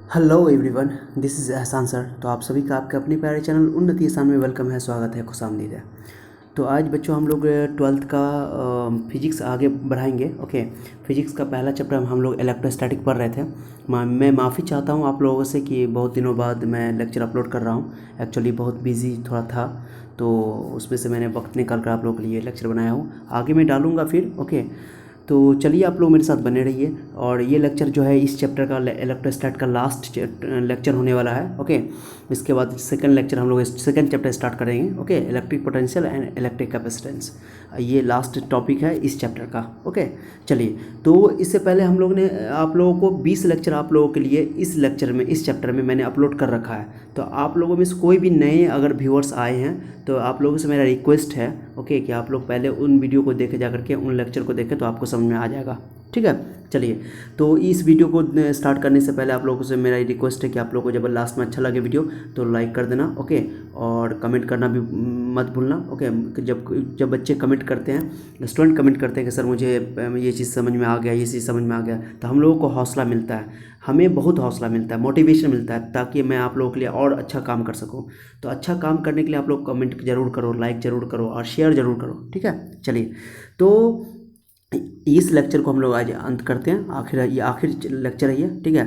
Hello everyone, this is एहसान sir. तो आप सभी का आपके अपने प्यारे चैनल उन्नति एहसान में वेलकम है, स्वागत है, खुशामदीद है। तो आज बच्चों हम लोग ट्वेल्थ का फिजिक्स आगे बढ़ाएंगे। ओके, फिजिक्स का पहला चैप्टर हम लोग इलेक्ट्रोस्टैटिक पढ़ रहे थे। मैं माफ़ी चाहता हूँ आप लोगों से कि बहुत दिनों बाद मैं लेक्चर अपलोड कर रहा हूँ। एक्चुअली बहुत बिजी थोड़ा था, तो उसमें से मैंने वक्त निकाल कर आप लोगों के लिए लेक्चर बनाया हूँ। आगे मैं डालूँगा फिर। ओके, तो चलिए आप लोग मेरे साथ बने रहिए। और ये लेक्चर जो है इस चैप्टर का इलेक्ट्रोस्टैट का लास्ट लेक्चर होने वाला है। ओके, इसके बाद सेकंड लेक्चर हम लोग सेकंड चैप्टर स्टार्ट करेंगे। Okay, electric potential and electric capacitance, ये लास्ट टॉपिक है इस चैप्टर का। ओके, चलिए। तो इससे पहले हम लोग ने आप लोगों को 20 लेक्चर आप लोगों के लिए इस लेक्चर में, इस चैप्टर में मैंने अपलोड कर रखा है। तो आप लोगों में से कोई भी नए अगर व्यूअर्स आए हैं तो आप लोगों से मेरा रिक्वेस्ट है, ओके, कि आप लोग पहले उन वीडियो को देखे जा करके, उन लेक्चर को देखें तो आपको समझ में आ जाएगा। ठीक है, चलिए। तो इस वीडियो को स्टार्ट करने से पहले आप लोगों से मेरा रिक्वेस्ट है कि आप लोगों को जब लास्ट में अच्छा लगे वीडियो तो लाइक कर देना। ओके, और कमेंट करना भी मत भूलना। ओके, जब जब बच्चे कमेंट करते हैं, स्टूडेंट कमेंट करते हैं कि सर मुझे ये चीज़ समझ में आ गया, ये चीज़ समझ में आ गया, तो हम लोगों को हौसला मिलता है, हमें बहुत हौसला मिलता है, मोटिवेशन मिलता है, ताकि मैं आप लोगों के लिए और अच्छा काम कर सकूं। तो अच्छा काम करने के लिए आप लोग कमेंट जरूर करो, लाइक ज़रूर करो और शेयर ज़रूर करो। ठीक है, चलिए। तो इस लेक्चर को हम लोग आज अंत करते हैं, ये आखिर लेक्चर है ये। ठीक है,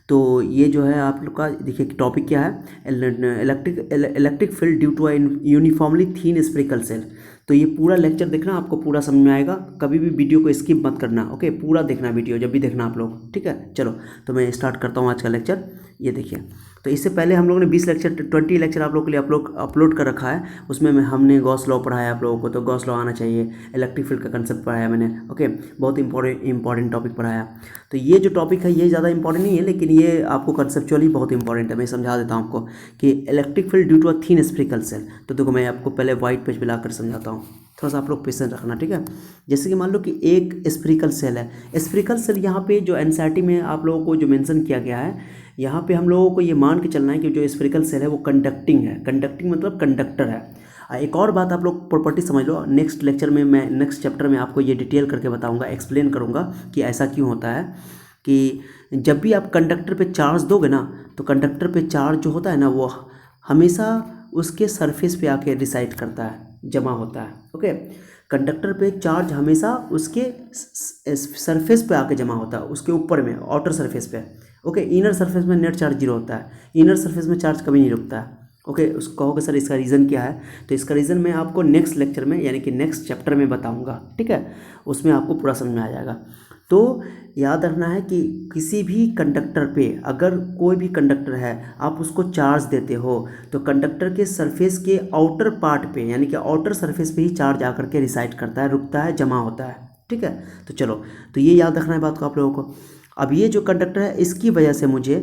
तो ये जो है आप लोग का, देखिए टॉपिक क्या है, electric field due to uniformly thin spherical shell. तो ये पूरा लेक्चर देखना, आपको पूरा समझ में आएगा, कभी भी वीडियो को स्किप मत करना। ओके, पूरा देखना वीडियो जब भी देखना आप लोग। ठीक है, चलो तो मैं स्टार्ट करता हूँ आज का लेक्चर। ये देखिए, तो इससे पहले हम लोगों ने 20 लेक्चर आप लोगों के लिए अपलोड कर रखा है। उसमें हमने गॉस लॉ पढ़ाया आप लोगों को, तो गॉस लॉ आना चाहिए। इलेक्ट्रिक फील्ड का कंसेप्ट पढ़ाया मैंने। ओके, बहुत इंपॉर्टेंट टॉपिक पढ़ाया। तो ये जो टॉपिक है ये ज़्यादा इंपॉर्टेंट नहीं है, लेकिन ये आपको कंसेप्चुअली बहुत इंपॉर्टेंट है। मैं समझा देता हूँ आपको कि electric field due to a thin spherical shell. तो देखो मैं आपको पहले वाइट पेज पे लाकर समझाता हूँ, थोड़ा सा आप लोग पेशेंस रखना। ठीक है, जैसे कि मान लो कि एक स्फेरिकल सेल है। स्फेरिकल सेल यहाँ पे जो एनसीईआरटी में आप लोगों को जो मेंशन किया गया है, यहाँ पे हम लोगों को ये मान के चलना है कि जो स्फेरिकल सेल है वो कंडक्टिंग है। कंडक्टिंग मतलब कंडक्टर है। एक और बात आप लोग प्रॉपर्टी समझ लो, नेक्स्ट लेक्चर में मैं नेक्स्ट चैप्टर में आपको ये डिटेल करके बताऊंगा, एक्सप्लेन करूंगा कि ऐसा क्यों होता है। कि जब भी आप कंडक्टर पे चार्ज दोगे ना, तो कंडक्टर पे चार्ज जो होता है ना, वो हमेशा उसके सरफेस पे आके रिसाइड करता है, जमा होता है। ओके, कंडक्टर पे चार्ज हमेशा उसके सरफेस पे आके जमा होता है, उसके ऊपर में, आउटर सरफेस पे। ओके, इनर सरफेस में नेट चार्ज जीरो होता है, इनर सरफेस में चार्ज कभी नहीं रुकता है। ओके, उसको कहोगे सर इसका रीज़न क्या है, तो इसका रीज़न मैं आपको नेक्स्ट लेक्चर में, यानी कि नेक्स्ट चैप्टर में बताऊंगा। ठीक है, उसमें आपको पूरा समझ में आ जाएगा। तो याद रखना है कि किसी भी कंडक्टर पे, अगर कोई भी कंडक्टर है, आप उसको चार्ज देते हो तो कंडक्टर के सरफेस के आउटर पार्ट पे, यानी कि आउटर सरफेस पे ही चार्ज आकर के रिसाइड करता है, रुकता है, जमा होता है। ठीक है, तो चलो, तो ये याद रखना है बात को आप लोगों को। अब ये जो कंडक्टर है, इसकी वजह से मुझे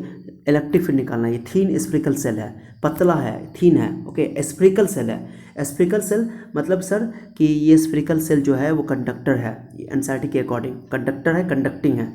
इलेक्ट्रिक फील्ड निकालना है। ये थीन स्फेरिकल सेल है, पतला है, थीन है। ओके, स्फेरिकल सेल है। स्फेरिकल सेल मतलब सर कि ये स्फेरिकल सेल जो है वो कंडक्टर है, एनसीईआरटी के अकॉर्डिंग कंडक्टर है, कंडक्टिंग है।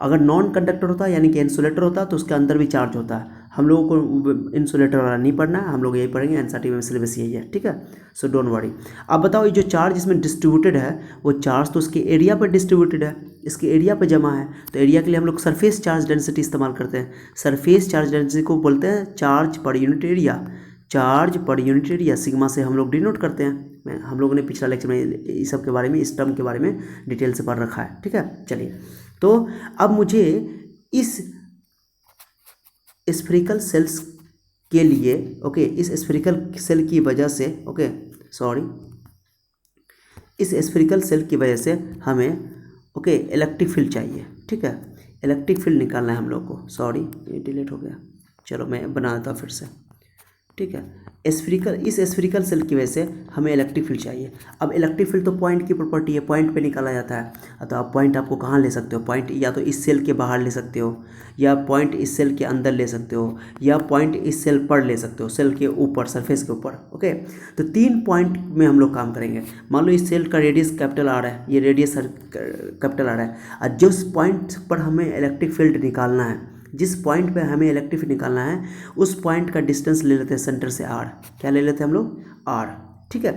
अगर नॉन कंडक्टर होता यानी कि इंसुलेटर होता तो उसके अंदर भी चार्ज होता है। हम लोगों को इंसुलेटर वाला नहीं पढ़ना है, हम लोग यही पढ़ेंगे, एनसीईआरटी में सिलेबस यही है। ठीक है, सो डोंट वरी। अब बताओ, ये जो चार्ज इसमें डिस्ट्रीब्यूटेड है, वो चार्ज तो उसके एरिया पर डिस्ट्रीब्यूटेड है, इसके एरिया पर जमा है। तो एरिया के लिए हम लोग सरफेस चार्ज डेंसिटी इस्तेमाल करते हैं। सरफेस चार्ज डेंसिटी को बोलते हैं charge per unit area. Charge per unit area sigma से हम लोग डिनोट करते हैं। हम लोगों ने पिछला लेक्चर में इस सब के बारे में, इस टर्म के बारे में डिटेल से पढ़ रखा है। ठीक है, चलिए। तो अब मुझे इस स्फेरिकल सेल्स के लिए, ओके, इस स्फेरिकल सेल की वजह से, ओके सॉरी, इस स्फेरिकल सेल की वजह से हमें, ओके, इलेक्ट्रिक फील्ड चाहिए। ठीक है, इलेक्ट्रिक फील्ड निकालना है हम लोग को। सॉरी, ये डिलीट हो गया, चलो मैं बना देता हूँ फिर से। ठीक है, इस स्फेरिकल सेल की वजह से हमें इलेक्ट्रिक फील्ड चाहिए। अब इलेक्ट्रिक फील्ड तो पॉइंट की प्रॉपर्टी है, पॉइंट पे निकाला जाता है। तो आप पॉइंट आपको कहाँ ले सकते हो, पॉइंट या तो इस सेल के बाहर ले सकते हो, या पॉइंट इस सेल के अंदर ले सकते हो, या पॉइंट इस सेल पर ले सकते हो, सेल के ऊपर, सरफेस के ऊपर। ओके, तो 3 पॉइंट में हम लोग काम करेंगे। मान लो इस सेल का रेडियस कैपिटल आ रहा है, ये रेडियस कैपिटल आ रहा है, और जिस पॉइंट पर हमें इलेक्ट्रिक फील्ड निकालना है, जिस पॉइंट पे हमें इलेक्ट्रिक फील्ड निकालना है, उस पॉइंट का डिस्टेंस ले लेते हैं सेंटर से r। क्या ले लेते हैं हम लोग, r। ठीक है।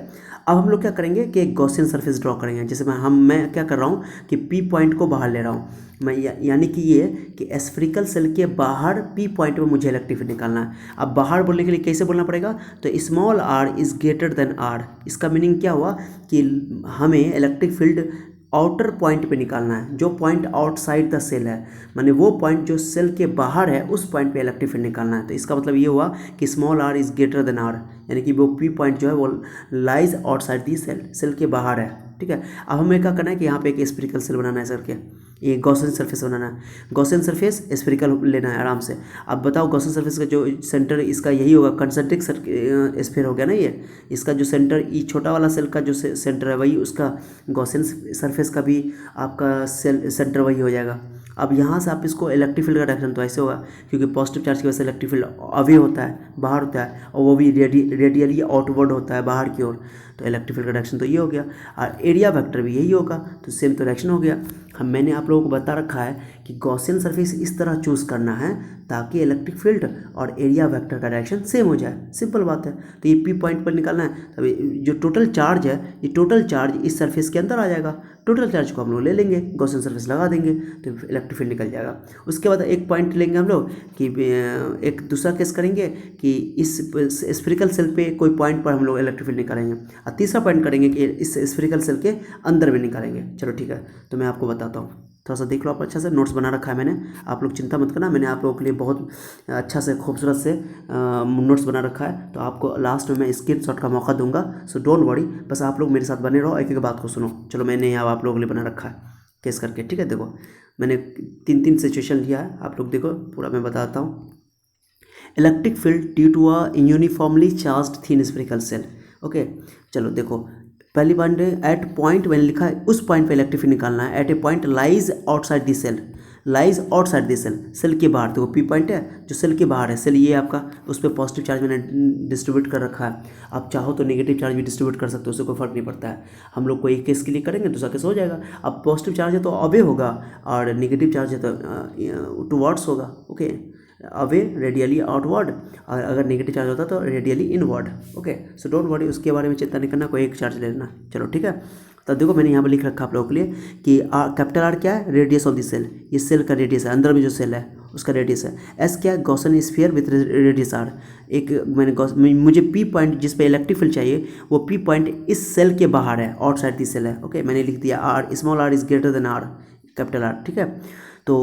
अब हम लोग क्या करेंगे कि एक गॉसियन सरफेस ड्रॉ करेंगे। जैसे मैं क्या कर रहा हूँ कि पी पॉइंट को बाहर ले रहा हूँ मैं, यानी कि ये कि स्फेरिकल सेल के बाहर पी पॉइंट में मुझे इलेक्ट्रिक फील्ड निकालना है। अब बाहर बोलने के लिए कैसे बोलना पड़ेगा, तो small r is greater than r. इसका मीनिंग क्या हुआ कि हमें इलेक्ट्रिक फील्ड आउटर पॉइंट पे निकालना है, जो पॉइंट आउटसाइड द सेल है, माने वो पॉइंट जो सेल के बाहर है उस पॉइंट पे इलेक्ट्रिक फील्ड निकालना है। तो इसका मतलब ये हुआ कि small r is greater than r, यानी कि वो पी पॉइंट जो है वो lies outside the shell, shell के बाहर है। ठीक है। अब हमें क्या करना है कि यहाँ पे एक स्फेरिकल सेल बनाना है सर के, ये गॉसियन सरफेस बनाना है। गॉसियन सरफेस स्फेरिकल लेना है आराम से। अब बताओ गॉसियन सरफेस का जो सेंटर इसका यही होगा, कंसेंट्रिक स्फीयर हो गया ना ये, इसका जो सेंटर ई छोटा वाला सेल का जो सेंटर है वही उसका गॉसियन सरफेस का भी आपका सेल सेंटर वही हो जाएगा। अब यहाँ से आप इसको इलेक्ट्रिक फील्ड का डायरेक्शन तो ऐसे होगा, क्योंकि पॉजिटिव चार्ज की वजह से इलेक्ट्रिक फील्ड अवे होता है, बाहर होता है, और वो भी रेडियली आउटवर्ड होता है बाहर की ओर। तो इलेक्ट्रिक फील्ड का डायरेक्शन तो ये हो गया, और एरिया वेक्टर भी यही होगा, तो सेम तो डायरेक्शन हो गया। मैंने आप लोगों को बता रखा है कि गॉसियन सरफेस इस तरह चूज़ करना है ताकि इलेक्ट्रिक फील्ड और एरिया वेक्टर का डायरेक्शन सेम हो जाए। सिंपल बात है। तो ये पी पॉइंट पर निकालना है, तभी जो टोटल चार्ज है ये टोटल चार्ज इस सरफेस के अंदर आ जाएगा। टोटल चार्ज को हम लोग ले लेंगे, गॉसियन सरफेस लगा देंगे तो इलेक्ट्रिक फील्ड निकल जाएगा। उसके बाद एक पॉइंट लेंगे हम लोग कि एक दूसरा केस करेंगे कि इस स्फेरिकल सेल पे कोई पॉइंट पर हम लोग इलेक्ट्रिक फील्ड निकालेंगे, और तीसरा पॉइंट करेंगे कि इस स्फेरिकल सेल के अंदर भी निकालेंगे। चलो ठीक है, तो मैं आपको बताता हूँ, थोड़ा सा देख लो आप। अच्छा से नोट्स बना रखा है मैंने, आप लोग चिंता मत करना, मैंने आप लोगों के लिए बहुत अच्छा से खूबसूरत से नोट्स बना रखा है। तो आपको लास्ट में मैं स्क्रीनशॉट का मौका दूंगा, सो डोंट वरी, बस आप लोग मेरे साथ बने रहो, एक एक बात को सुनो। चलो मैंने यहाँ आप लोगों के लिए बना रखा है केस करके, ठीक है। देखो मैंने तीन सिचुएशन लिया है, आप लोग देखो पूरा मैं बताता हूँ। Electric field due to a uniformly charged thin spherical shell. Okay, चलो देखो पहली बात एट पॉइंट मैंने लिखा है, उस पॉइंट पे इलेक्ट्रिक फील्ड निकालना है। At a point lies outside the shell, lies outside the shell, shell के बाहर। देखो पी पॉइंट है जो सेल के बाहर है, सेल ये आपका, उस पर पॉजिटिव चार्ज मैंने डिस्ट्रीब्यूट कर रखा है। आप चाहो तो नेगेटिव चार्ज भी डिस्ट्रीब्यूट कर सकते हो, उससे कोई फर्क नहीं पड़ता है। हम लोग को एक केस के लिए करेंगे, दूसरा केस हो जाएगा। अब पॉजिटिव चार्ज है तो अवे होगा, और नेगेटिव चार्ज है तो टुवर्ड्स होगा। ओके, अवे रेडियली आउटवर्ड, और अगर नेगेटिव चार्ज होता तो radially inward. Okay, so don't worry, उसके बारे में चिंता नहीं करना, कोई एक चार्ज ले लेना। चलो ठीक है। तो देखो मैंने यहाँ पर लिख रखा आप लोगों के लिए कि कैपिटल आर क्या है, रेडियस ऑफ द सेल, ये सेल का रेडियस है, अंदर में जो सेल है उसका रेडियस है। एस क्या है, Gaussian sphere with radius r. एक मुझे पी पॉइंट जिस पे इलेक्ट्रिक फील्ड चाहिए वो पी पॉइंट इस सेल के बाहर है, आउटसाइड दी सेल है। ओके, मैंने लिख दिया r, small r is greater than r, capital R, ठीक है। तो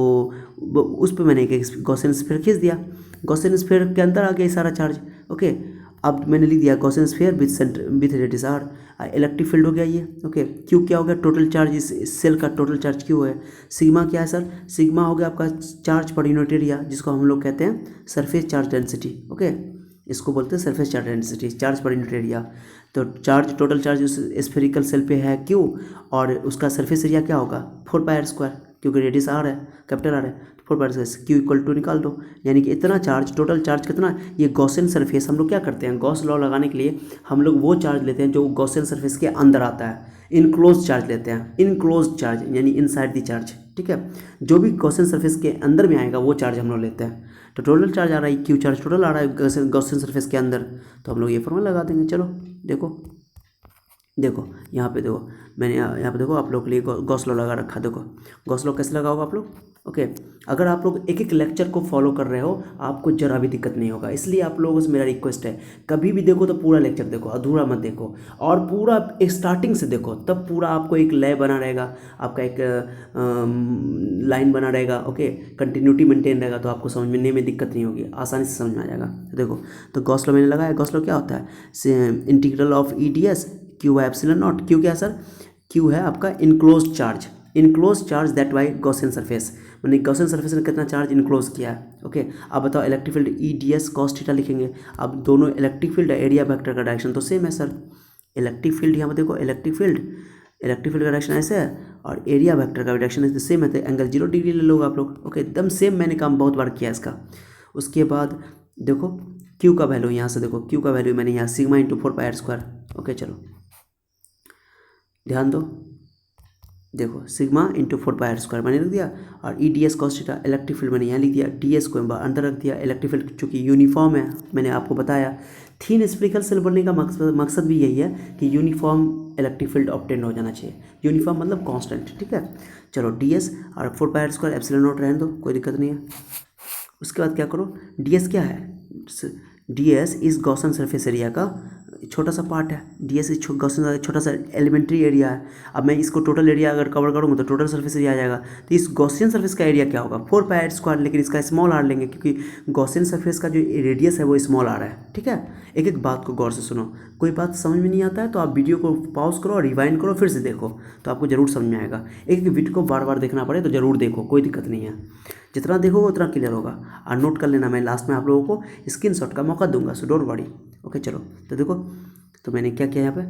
उस पर मैंने एक गॉसियन स्फीयर खींच दिया, गॉसियन स्फीयर के अंदर आ गया सारा चार्ज। ओके, अब मैंने लिख दिया Gaussian sphere with centre with radius r, electric field हो गया ये। ओके, क्यू क्या हो गया, टोटल चार्ज, इस सेल का टोटल चार्ज क्यू है। सिग्मा क्या है सर, सिग्मा हो गया आपका चार्ज पर यूनिट एरिया, जिसको हम लोग कहते हैं सरफेस चार्ज डेंसिटी। ओके, इसको बोलते हैं surface charge density, charge per unit area. तो चार्ज, टोटल चार्ज उस स्फेरिकल सेल पे है क्यू, और उसका सरफेस एरिया क्या होगा 4πr², क्योंकि रेडियस आर है, कैपिटल आर है, 4πr², क्यू इक्वल टू निकाल दो। यानी कि इतना चार्ज, टोटल चार्ज कितना, ये गॉसियन सरफेस हम लोग क्या करते हैं, गॉस लॉ लगाने के लिए हम लोग वो चार्ज लेते हैं जो गॉसियन सरफेस के अंदर आता है, इनक्लोज चार्ज लेते हैं, इनक्लोज चार्ज यानी इनसाइड द चार्ज, ठीक है। जो भी गॉसियन सरफेस के अंदर में आएगा वो चार्ज हम लोग लेते हैं। तो टोटल चार्ज आ रहा है, क्यू चार्ज टोटल आ रहा है गॉसियन सरफेस के अंदर, तो हम लोग ये फॉर्मूला लगा देंगे। चलो देखो यहाँ पे देखो, मैंने यहाँ पे देखो आप लोग के लिए गॉस लॉ लगा रखा। देखो गॉस लॉ कैसे लगाओगे आप लोग। ओके, अगर आप लोग एक एक लेक्चर को फॉलो कर रहे हो आपको जरा भी दिक्कत नहीं होगा, इसलिए आप लोगों से मेरा रिक्वेस्ट है, कभी भी देखो तो पूरा लेक्चर देखो, अधूरा मत देखो, और पूरा एक स्टार्टिंग से देखो, तब पूरा आपको एक लय बना रहेगा, आपका एक लाइन बना रहेगा। ओके, कंटिन्यूटी मेंटेन रहेगा, तो आपको समझने में दिक्कत नहीं होगी, आसानी से समझ में आ जाएगा। देखो तो गॉस लॉ मैंने लगाया, गॉस लॉ क्या होता है, integral of EDS Q by epsilon naught. Q क्या है सर, क्यू है आपका enclose charge, enclose charge that bye Gaussian surface, मैंने गॉसियन सरफेस ने कितना चार्ज इनक्लोज किया है। ओके, अब बताओ electric field EDS cos theta लिखेंगे। अब दोनों इलेक्ट्रिक फील्ड एरिया वेक्टर का डायरेक्शन तो सेम है सर, इलेक्ट्रिक फील्ड यहाँ पर देखो, इलेक्ट्रिक फील्ड का डायरेक्शन ऐसे है, और एरिया वेक्टर का डायरेक्शन सेम है, तो एंगल 0 डिग्री ले लोगे आप लोग। ओके, एकदम सेम, मैंने काम बहुत बार किया इसका। उसके बाद देखो क्यू का वैल्यू, यहाँ से देखो क्यू का वैल्यू मैंने यहाँ सिग्मा × 4πr²। ओके, चलो ध्यान दो, देखो सिग्मा इंटू 4 पाई r² मैंने लिख दिया, और E D S cos theta electric field मैंने यहाँ लिख दिया, डी एस को अंदर रख दिया। इलेक्ट्रिक फील्ड चूँकि यूनिफॉर्म है, मैंने आपको बताया थीन स्फेरिकल सेल बनने का मकसद भी यही है कि यूनिफॉर्म इलेक्ट्रिक फील्ड ऑब्टेन हो जाना चाहिए। यूनिफॉर्म मतलब कांस्टेंट, ठीक है। चलो डी एस और 4 पाई r² एप्सिलॉन नॉट रहने दो, कोई दिक्कत नहीं है। उसके बाद क्या करो, डी एस क्या है, डी एस इस गॉसन सरफेस एरिया का छोटा सा पार्ट है। डी एस इस गॉसन छोटा सा एलिमेंट्री एरिया है। अब मैं इसको टोटल एरिया अगर कवर करूँगा तो टोटल सरफेस एरिया आ जाएगा। तो इस गॉसियन सरफेस का एरिया क्या होगा, 4 पाई r², लेकिन इसका स्मॉल आर लेंगे क्योंकि गॉसियन सरफेस का जो रेडियस है वो स्मॉल आर है, ठीक है। एक एक बात को गौर से सुनो, कोई बात समझ में नहीं आता है तो आप वीडियो को पॉज करो और रिवाइंड करो, फिर से देखो तो आपको जरूर समझ में आएगा। एक एक वीडियो को बार बार देखना पड़े तो जरूर देखो, कोई दिक्कत नहीं है। जितना देखोगे उतना क्लियर होगा। और नोट कर लेना, मैं लास्ट में आप लोगों को स्क्रीनशॉट का मौका दूंगा, सो डोंट वरी। ओके चलो, तो देखो तो मैंने क्या किया यहाँ पे,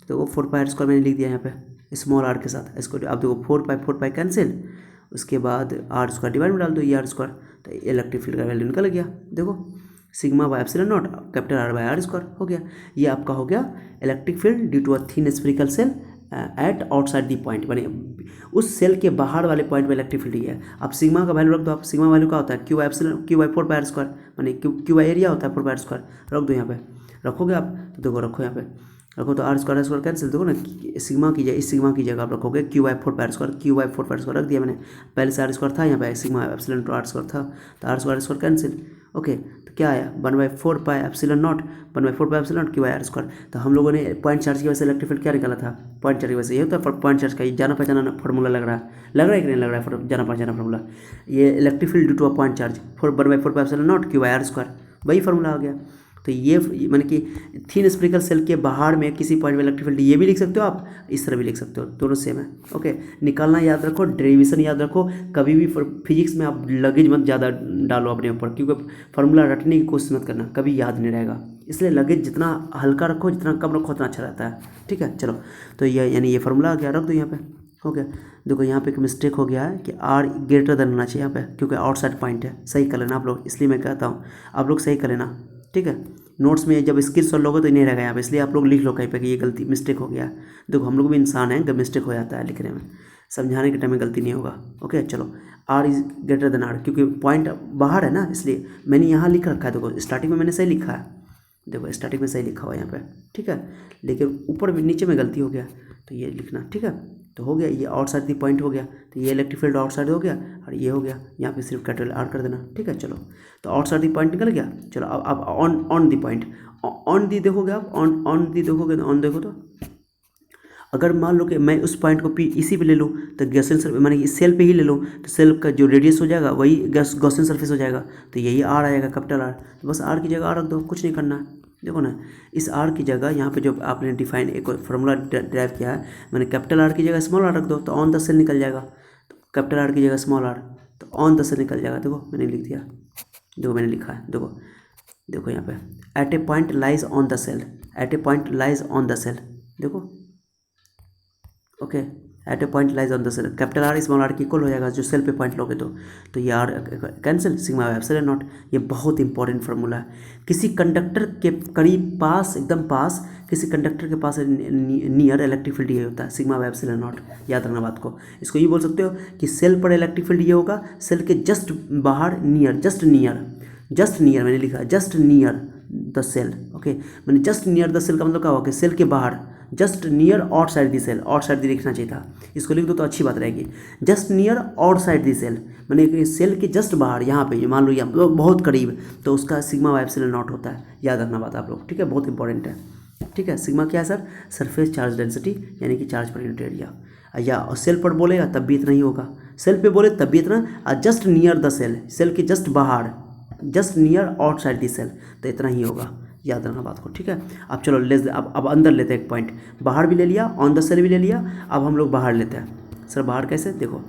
तो वो 4 पाई r² मैंने लिख दिया यहाँ पे स्मॉल आर के साथ। इसको आप देखो 4 पाई कैंसिल, उसके बाद r² डिवाइड में डाल दो ये r², तो इलेक्ट्रिक फील्ड का वैल्यू निकल गया। देखो sigma by epsilon naught capital R by r² हो गया। ये आपका हो गया electric field due to a thin spherical shell at outside the point, माने उस सेल के बाहर वाले पॉइंट में इलेक्ट्रिक फील्ड है। अब सिग्मा का वैल्यू रख दो, आप सिग्मा वैल्यू का होता है क्यू बाय 4 पाई r², माने क्यू बाय एरिया होता है 4 पाई r², रख दो यहाँ पे। रखोगे आप तो देखो, रखो यहाँ पे रखो तो r² कैंसिल, देखो ना सिग्मा की जगह, इस सिग्मा की जगह आप रखोगे Q by 4 pi r², Q by 4 pi r² रख दिया मैंने। पहले से r² था, यहाँ पे सिग्मा एप्सिलॉन टू r² था, तो r² कैंसिल। ओके तो क्या आया 1/4 pi epsilon naught, 1/4 pi epsilon naught Q by r²। तो हम लोगों ने पॉइंट चार्ज की वजह से इलेक्ट्रिक फील्ड क्या निकाला था, पॉइंट चार्ज की वजह से। ये होता है पॉइंट चार्ज का ये जाना पहचाना फार्मूला लग रहा है कि नहीं लग रहा है, जाना पहचाना फार्मूला। ये electric field due to a point charge 1/4 pi epsilon naught Q by r², वही फार्मूला आ गया। तो ये माने कि थिन स्फेरिकल सेल के बाहर में किसी पॉइंट में इलेक्ट्रिक फील्ड, ये भी लिख सकते हो आप, इस तरह भी लिख सकते हो, दोनों सेम है। ओके निकालना याद रखो, डेरिवेशन याद रखो, कभी भी फिजिक्स में आप लगेज मत ज़्यादा डालो अपने ऊपर, क्योंकि फार्मूला रटने की कोशिश मत करना, कभी याद नहीं रहेगा। इसलिए लगेज जितना हल्का रखो, जितना कम रखो उतना अच्छा रहता है, ठीक है। चलो तो ये यानी ये फार्मूला आ गया, रख दो यहाँ पे। हो गया, देखो यहाँ पे एक मिस्टेक हो गया है कि r ग्रेटर देन होना चाहिए यहाँ पे, क्योंकि आउटसाइड पॉइंट है। सही कर लेना आप लोग, इसलिए मैं कहता हूँ आप लोग सही कर लेना, ठीक है। नोट्स में जब स्क्रीनशॉट लोगे तो नहीं रहेगा यहाँ पे, इसलिए आप लोग लिख लो कहीं पे कि ये गलती मिस्टेक हो गया। देखो हम लोग भी इंसान हैं, जब मिस्टेक हो जाता है लिखने में, समझाने के टाइम में गलती नहीं होगा। ओके चलो r is greater then r, क्योंकि पॉइंट बाहर है ना, इसलिए मैंने यहाँ लिख रखा है। देखो स्टार्टिंग में मैंने सही लिखा है, देखो स्टार्टिंग में सही लिखा हुआ है यहाँ पे, ठीक है। लेकिन ऊपर नीचे में गलती हो गया, तो ये लिखना, ठीक है। तो हो गया, ये आउटसाइड दी पॉइंट हो गया, तो ये इलेक्ट्रिक फील्ड आउटसाइड हो गया, और ये हो गया, यहाँ पे सिर्फ कैपिटल R कर देना, ठीक है। चलो तो आउटसाइड दी पॉइंट निकल गया। चलो अब on the point, on the देखोगे आप, ऑन दी देखोगे, ऑन देखो तो अगर मान लो कि मैं उस पॉइंट को इसी पे ले लूँ तो गॉसियन सरफेस, माने इस सेल पे ही ले लूँ तो सेल का जो रेडियस हो जाएगा वही गॉसियन सरफेस हो जाएगा, तो यही R आएगा, कैपिटल R। तो बस R की जगह R रख दो, कुछ नहीं करना। देखो ना इस R की जगह यहाँ पे जो आपने डिफाइन एक फार्मूला ड्राइव किया है, मैंने कैपिटल R की जगह स्मॉल r रख दो, तो ऑन द सेल निकल जाएगा। तो कैपिटल R की जगह स्मॉल r, तो ऑन द सेल निकल जाएगा। देखो मैंने लिख दिया, देखो मैंने लिखा है, देखो देखो यहाँ पे at a point lies on the cell, at a point lies on the cell, देखो okay at a point lies on the cell, capital R small r की इक्वल हो जाएगा जो सेल पे पॉइंट लोगे तो ये R cancel, sigma epsilon not. ये बहुत इंपॉर्टेंट फार्मूला है। किसी कंडक्टर के करीब, पास, एकदम पास, किसी कंडक्टर के पास नियर इलेक्ट्रिक फील्ड ये होता है, सिग्मा एप्सिलॉन नॉट। याद रखना बात को। इसको ये बोल सकते हो कि सेल पर इलेक्ट्रिक फील्ड ये होगा, सेल के जस्ट बाहर नियर, जस्ट नियर मैंने लिखा just near the shell. Okay मैंने जस्ट नियर द सेल का मतलब क्या होगा कि सेल के बाहर, just near outside the shell, outside the लिखना चाहिए था, इसको लिख दो तो अच्छी बात रहेगी। Just near outside the shell मैंने सेल के जस्ट बाहर, यहाँ पे मान लो यहाँ बहुत करीब, तो उसका सिग्मा एप्सिलॉन नॉट होता है। याद रखना बात आप लोग, ठीक है, बहुत इंपॉर्टेंट है, ठीक है। सिग्मा क्या है सर, सरफेस चार्ज डेंसिटी, यानी कि चार्ज पर यूनिट एरिया। या सेल पर बोलेगा तब भी इतना ही होगा, सेल पे बोले तब भी इतना, just near the shell, shell के जस्ट बाहर, just near outside the cell, तो इतना ही होगा। याद रखना बात को, ठीक है। अब चलो अब अंदर लेते हैं एक पॉइंट, बाहर भी ले लिया, ऑन द सेल भी ले लिया, अब हम लोग बाहर लेते हैं। सर बाहर कैसे, देखो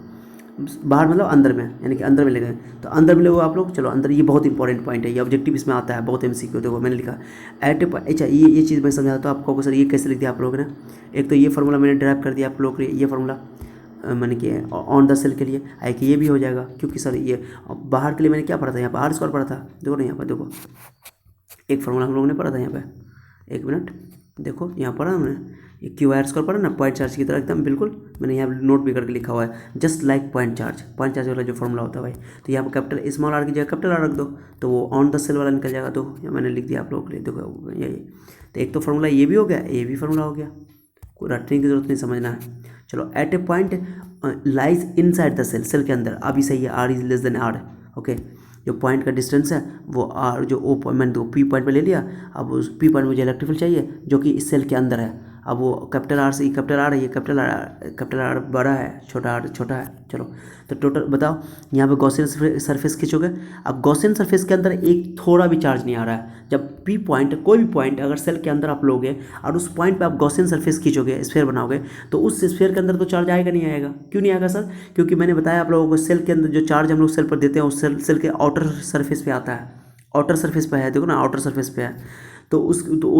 बाहर मतलब अंदर में, यानी कि अंदर में ले गए, तो अंदर में लोगे आप लोग। चलो अंदर, ये बहुत इंपॉर्टेंट पॉइंट है, ये ऑब्जेक्टिव इसमें आता है, बहुत MCQ। देखो मैंने लिखा एट ए पॉइंट, अच्छा ये चीज़ मैं समझाता हूँ आपको। सर ये कैसे लिख दिया आप लोगों ने, एक तो ये फार्मूला मैंने ड्राइव कर दिया आप लोगों के लिए, ये फार्मूला मैंने कि ऑन द सेल के लिए आई कि ये भी हो जाएगा, क्योंकि सर ये बाहर के लिए मैंने क्या पढ़ा था, यहाँ पर R² पढ़ा था। देखो ना यहाँ पर, देखो एक फार्मूला हम लोगों ने पढ़ा था यहाँ पे, एक मिनट देखो यहाँ पढ़ा हमने, ये क्यू R² पढ़ा ना, पॉइंट चार्ज की तरह एकदम बिल्कुल मैंने यहाँ नोट भी करके लिखा हुआ है, जस्ट लाइक पॉइंट चार्ज वाला जो फॉर्मूला होता है भाई। तो यहाँ पर कैपिटल स्मॉल आर की जगह कैपिटल आर रख दो, तो वो ऑन द सेल वाला निकल जाएगा। तो मैंने लिख दिया आप लोगों के लिए, देखो यही। तो एक तो फॉर्मूला ये भी हो गया, ये भी फॉर्मूला हो गया, कोई रटने की जरूरत नहीं, समझना है। चलो, at a point lies inside the shell, shell के अंदर। अभी सही है, r is less than r. Okay, जो पॉइंट का डिस्टेंस है वो आर, जो ओ पॉइंट मैंने तो पी पॉइंट पे ले लिया। अब उस पी पॉइंट मुझे इलेक्ट्रिक फील्ड चाहिए जो कि इस सेल के अंदर है। अब वो कैपिटल आर से कैपिटल आर है, ये कैपिटल आर बड़ा है, छोटा आर छोटा है। चलो, तो टोटल बताओ, यहाँ पे गॉसियन सरफेस खींचोगे। अब गॉसियन सरफेस के अंदर एक थोड़ा भी चार्ज नहीं आ रहा है। जब पी पॉइंट, कोई भी पॉइंट अगर सेल के अंदर आप लोगे और उस पॉइंट पे आप गॉसियन सरफेस खींचोगे, स्फीयर बनाओगे, तो उस स्फीयर के अंदर तो चार्ज आएगा नहीं आएगा। क्यों नहीं आएगा सर? क्योंकि मैंने बताया आप लोगों को, सेल के अंदर जो चार्ज हम लोग सेल पर देते हैं उस सेल के आउटर सरफेस पे आता है। आउटर सरफेस पे है, देखो ना, आउटर सरफेस पे है। तो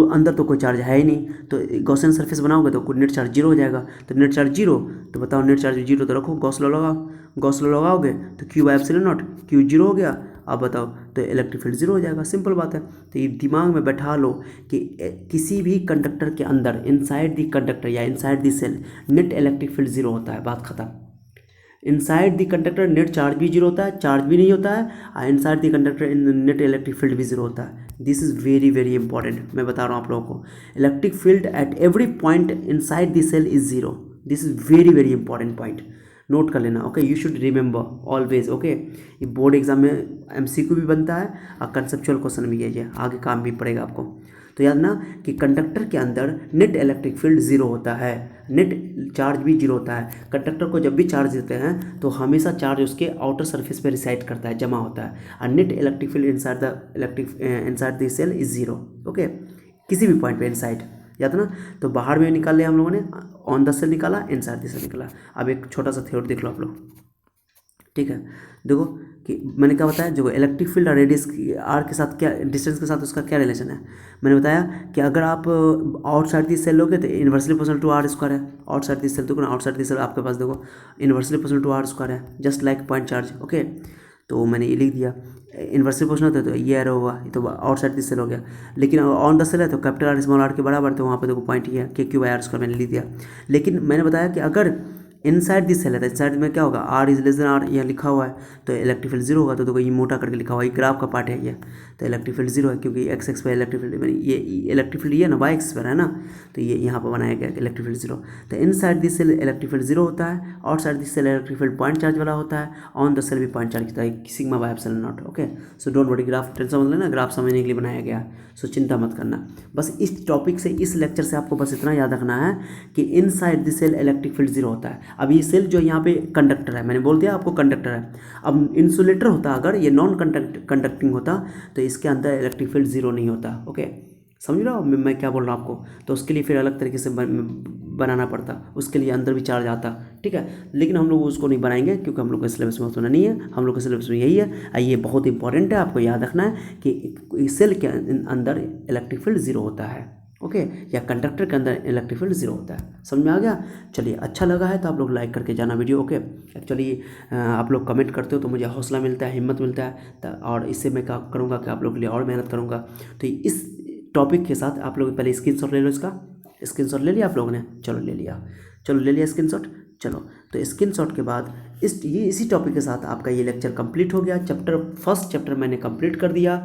अंदर तो कोई चार्ज है ही नहीं। तो गॉसियन सरफेस बनाओगे तो नेट चार्ज जीरो हो जाएगा। तो नेट चार्ज जीरो, तो बताओ नेट चार्ज जीरो, तो रखो गॉस लॉ लगाओ। गॉस लॉ लगाओगे तो Q by epsilon naught, Q zero हो गया। अब बताओ, तो इलेक्ट्रिक फील्ड जीरो हो जाएगा, सिंपल बात है। तो ये दिमाग में बैठा लो कि किसी भी कंडक्टर के अंदर, इनसाइड दी कंडक्टर या inside the shell, net electric field zero होता है, बात खत्म। Inside the conductor net charge भी जीरो होता है, चार्ज भी नहीं होता है, और inside the conductor net electric field भी जीरो होता है। This is very very important, मैं बता रहा हूँ आप लोगों को। Electric field at every point inside the shell is zero. This is very very important point, note कर लेना। Okay, you should remember always. Okay, ये बोर्ड एग्जाम में एमसीक्यू भी बनता है और कंसेप्चुअल क्वेश्चन भी है, आगे काम भी पड़ेगा आपको। तो याद ना कि कंडक्टर के अंदर नेट इलेक्ट्रिक फील्ड जीरो होता है, नेट चार्ज भी जीरो होता है। कंडक्टर को जब भी चार्ज देते हैं तो हमेशा चार्ज उसके आउटर सरफेस पे रिसाइड करता है, जमा होता है। और net electric field inside the shell is zero. Okay, किसी भी पॉइंट पे इनसाइड, याद ना। तो बाहर में निकाल लिया हम लोगों ने, ऑन द सेल निकाला, इनसाइड द सेल निकाला। अब एक छोटा सा थ्योरी देख लो आप लोग, ठीक है। देखो कि मैंने क्या बताया, जो इलेक्ट्रिक फील्ड और रेडियस आर के साथ क्या, डिस्टेंस के साथ उसका क्या रिलेशन है। मैंने बताया कि अगर आप आउटसाइड दी सेल लोगे तो inversely proportional to R square है। आउटसाइड दी सेल, तो आउटसाइड दी सेल आपके पास देखो inversely proportional to R square है, just like point charge. Okay, तो मैंने ये लिख दिया, इन्वर्सली प्रोपोर्शनल होता है तो ये एरो होगा, ये तो आउटसाइड दी सेल हो गया। लेकिन ऑन द सेल है तो कैपिटल आर स्मॉल आर के बराबर, तो वहाँ पे देखो पॉइंट ये है के क्यू बाई आर स्क्वायर, मैंने लिख दिया। लेकिन मैंने बताया कि अगर इनसाइड दिस सेल है तो इनसाइड में क्या होगा, r is less than r, यहाँ लिखा हुआ है, तो इलेक्ट्रिक फील्ड जीरो होगा। तो देखो ये मोटा करके लिखा हुआ है, ये ग्राफ का पार्ट है ये, तो इलेक्ट्रिक फील्ड जीरो है, क्योंकि एक्स एक्स पर इलेक्ट्रिक फील्ड, ये इलेक्ट्रिक फील्ड ये ना वाई एक्स पर है ना, तो ये यहाँ पर बनाया गया इलेक्ट्रिक फील्ड जीरो। तो inside this shell electric field zero होता है, outside this shell electric field point charge वाला होता है, ऑन द सेल भी पॉइंट चार्ज होता है, sigma by epsilon naught. Okay, so don't worry, graph tension मत लेना, ग्राफ समझने के लिए बनाया गया, सो चिंता मत करना। बस इस टॉपिक से, इस लेक्चर से आपको बस इतना याद रखना है कि inside this shell electric field zero होता है। अब ये सेल जो यहाँ पे कंडक्टर है, मैंने बोल दिया आपको कंडक्टर है। अब इंसुलेटर होता, अगर ये नॉन कंडक्टिंग होता तो इसके अंदर इलेक्ट्रिक फील्ड जीरो नहीं होता। ओके, समझ रहे हो मैं क्या बोल रहा हूँ आपको। तो उसके लिए फिर अलग तरीके से बनाना पड़ता, उसके लिए अंदर भी चार्ज आता, ठीक है। लेकिन हम लोग उसको नहीं बनाएंगे क्योंकि हम लोग के सिलेबस में उतना नहीं है, हम लोग के सिलेबस में यही है। ये बहुत इंपॉर्टेंट है, आपको याद रखना है कि सेल के अंदर इलेक्ट्रिक फील्ड जीरो होता है। ओके, या कंडक्टर के अंदर इलेक्ट्रिक फील्ड जीरो होता है, समझ में आ गया। चलिए, अच्छा लगा है तो आप लोग लाइक करके जाना वीडियो। ओके, एक्चुअली आप लोग कमेंट करते हो तो मुझे हौसला मिलता है, हिम्मत मिलता है, और इससे मैं क्या करूँगा कि आप लोग के लिए और मेहनत करूँगा। तो इस टॉपिक के साथ आप लोग पहले स्क्रीनशॉट ले लो, इसका स्क्रीनशॉट ले लिया आप लोगों ने, चलो ले लिया स्क्रीनशॉट। चलो, तो स्क्रीनशॉट के बाद इसी टॉपिक के साथ आपका ये लेक्चर कंप्लीट हो गया। फर्स्ट चैप्टर मैंने कंप्लीट कर दिया।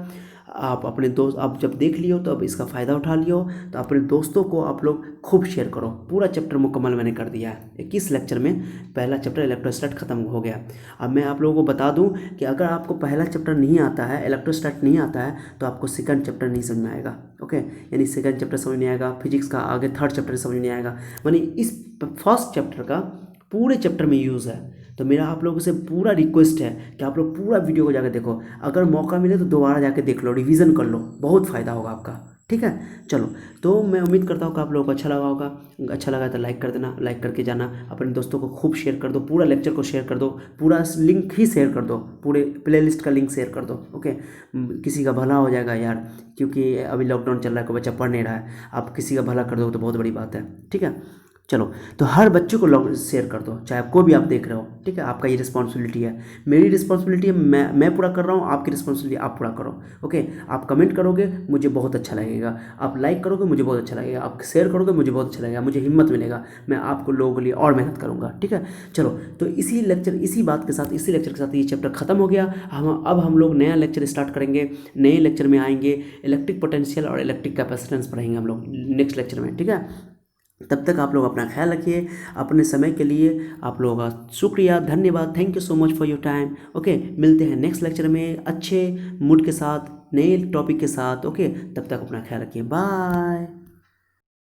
आप अपने दोस्त, आप जब देख लियो तो अब इसका फ़ायदा उठा लियो, तो अपने दोस्तों को आप लोग खूब शेयर करो। पूरा चैप्टर मुकम्मल मैंने कर दिया है 21 लेक्चर में, पहला चैप्टर इलेक्ट्रोस्टैट खत्म हो गया। अब मैं आप लोगों को बता दूं कि अगर आपको पहला चैप्टर नहीं आता है, इलेक्ट्रोस्टैट नहीं आता है, तो आपको सेकंड चैप्टर नहीं समझ में आएगा। ओके, यानी सेकंड चैप्टर समझ नहीं आएगा, फिजिक्स का आगे थर्ड चैप्टर समझ नहीं आएगा। यानी इस फर्स्ट चैप्टर का पूरे चैप्टर में यूज़ है। तो मेरा आप लोगों से पूरा रिक्वेस्ट है कि आप लोग पूरा वीडियो को जाकर देखो, अगर मौका मिले तो दोबारा जाके देख लो, रिवीजन कर लो, बहुत फ़ायदा होगा आपका, ठीक है। चलो, तो मैं उम्मीद करता हूँ कि आप लोगों को अच्छा लगा होगा। अच्छा लगा तो लाइक कर देना, लाइक करके जाना, अपने दोस्तों को खूब शेयर कर दो, पूरा लेक्चर को शेयर कर दो, पूरा लिंक ही शेयर कर दो, पूरे प्लेलिस्ट का लिंक शेयर कर दो। ओके, किसी का भला हो जाएगा यार, क्योंकि अभी लॉकडाउन चल रहा है, कोई बच्चा पढ़ नहीं रहा है, आप किसी का भला कर दो तो बहुत बड़ी बात है, ठीक है। चलो, तो हर बच्चे को लॉग शेयर कर दो, चाहे कोई भी आप देख रहे हो, ठीक है। आपका ये रिस्पॉन्सिबिलिटी है, मेरी रिस्पॉन्सिबिलिटी है, मैं पूरा कर रहा हूँ, आपकी रिस्पॉन्सिबिलिटी आप पूरा करो। ओके, आप कमेंट करोगे मुझे बहुत अच्छा लगेगा, आप लाइक करोगे मुझे बहुत अच्छा लगेगा, आप शेयर करोगे मुझे बहुत अच्छा लगेगा, मुझे हिम्मत मिलेगा, मैं आपको लोगों के लिए और मेहनत करूँगा, ठीक है। चलो, तो इसी बात के साथ, इसी लेक्चर के साथ ये चैप्टर खत्म हो गया। अब हम लोग नया लेक्चर स्टार्ट करेंगे। नए लेक्चर में आएंगे इलेक्ट्रिक पोटेंशियल और इलेक्ट्रिक कैपेसिटेंस पढ़ेंगे हम लोग नेक्स्ट लेक्चर में, ठीक है। तब तक आप लोग अपना ख्याल रखिए। अपने समय के लिए आप लोगों का शुक्रिया, धन्यवाद। Thank you so much for your time. Okay, मिलते हैं नेक्स्ट लेक्चर में अच्छे मूड के साथ, नए टॉपिक के साथ। ओके, तब तक अपना ख्याल रखिए, बाय।